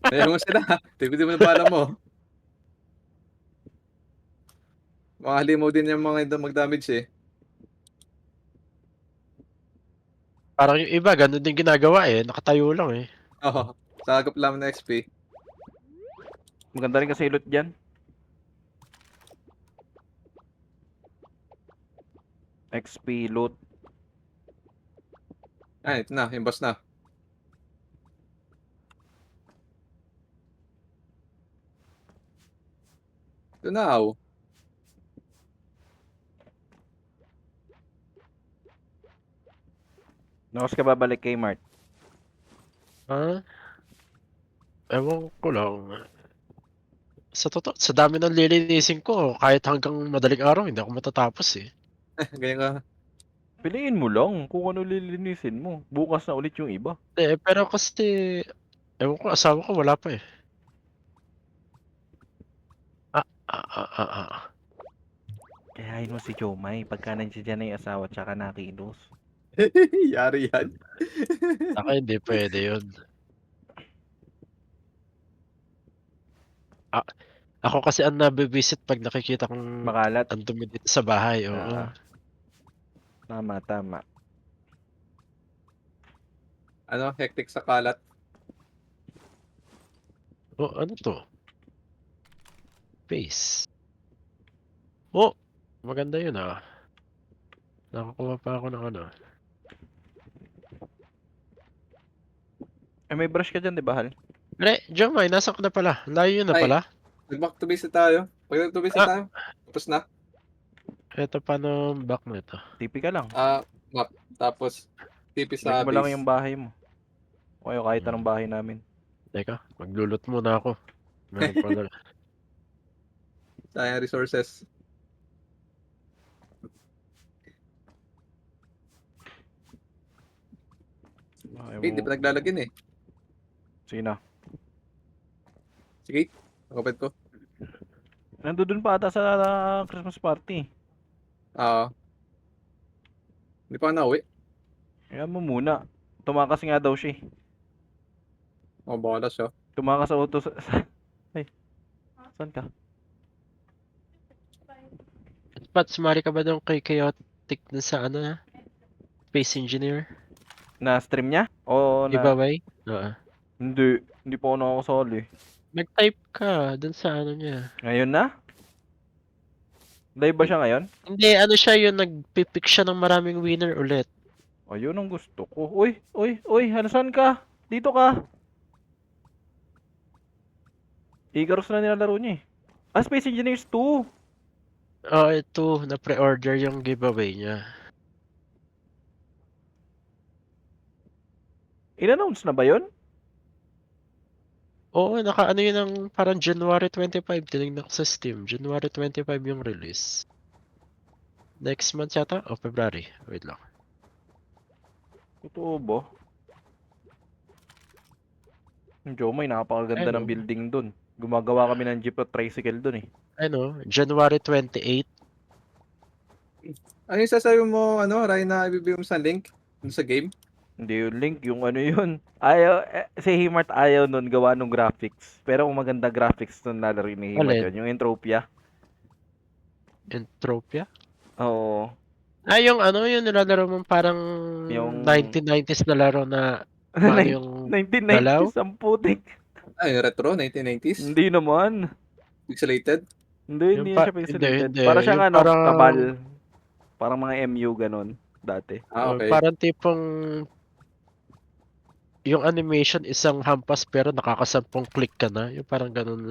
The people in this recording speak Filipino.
Hayaan mo sila, tipidin mo na bala mo. Makakalimaw din yang mga mag-damage, eh. Parang yung iba ganun din ginagawa, eh, nakatayo lang, eh. Oo, sagap lang ng XP. Maganda rin kasi loot dyan. XP loot. Ito na, yung boss na. Ito na, Nakas ka babalik kay Mart. Ah, ewan ko lang. Sa totoo, sa dami ng lilinisin ko, kahit hanggang madaling araw hindi ako matatapos, eh. Ganyan ka. Piliin mo lang kung ano lilinisin mo. Bukas na ulit yung iba. Pero kasi ewan ko, asawa ko wala pa, eh. Ah, ah, ah, ah, ah. Kayahin mo si Chomay pagka nandiyan dyan na yung asawa tsaka nakilos. Yari yan. Ako hindi puwede yun. Ako kasi ang nabi-visit 'pag nakikita kong Makalat. ang dumi dito sa bahay, oo. Ah, tama, tama. Ano, hectic sa kalat. Oh, ano 'to? Face. Oh, maganda yun, Nakakuha pa ako ng ano. May brush ka dyan, di ba, Hal? Jomai, nasaan ka na pala? Ang layo na Ay, pala. nag-back to base na tayo. Pag nag to base na Ah. tayo, tapos na. Eto paano back nito? TP ka lang. Map. Tapos, TP Like sa mo lang base. yung bahay mo. O kaya kahit anong bahay namin. Teka, maglulot muna ako. Meron pala. Sayang resources. Hindi pa naglalagin, eh. Sino? Sige, nakapit ko. Nandun pa ata sa Christmas party. Hindi pa ako nauwi. Kaya mo muna. Tumakas nga daw siya, eh. Baka siya. Tumakas sa auto Ay, saan ka? Pat, sumali ka ba doon kay Chaotic dun sa Space Engineer? Na stream niya? O na... Giveaway? Oo. Hindi pa ako nakakasali. Nag-type ka dun sa niya. Ngayon na? Live ba siya ngayon? Hindi, siya yung nagpipick siya ng maraming winner ulit. Ayun ang gusto ko. Uy, saan ka? Dito ka. Icarus na nilalaro niya, eh. Space Engineers 2. Ito, na-pre-order yung giveaway niya. In-announce na ba yun? Oo, naka-ano yun ng parang January 25, tinignan ko sa Steam. January 25 yung release. Next month yata? O February? Wait lang. Totoo ba? Yung Jomay, napakaganda ng building dun. Gumagawa kami ng jeep at tricycle dun, eh. January 28. Ano yung sasabi mo, Ryan, na ibibigay mo sa link sa game? Hindi yung link, yung ano yun. Ayaw, si Himart ayaw nun gawa nung graphics. Pero kung maganda graphics nun lalaro ni Himart Alin? yun. Yung Entropia. Entropia? Oo. Yung nilalaro mong parang Yung 1990s na laro na yung galaw? 1990s, ang putik. Retro, 1990s? Hindi naman. Pixelated? Hindi yan siya pixelated. Hindi. Para siyang Yung parang, kabal. Parang mga MU ganon dati. Okay. Parang tipong yung animation isang hampas pero nakakasampung click ka na. Yung parang ganun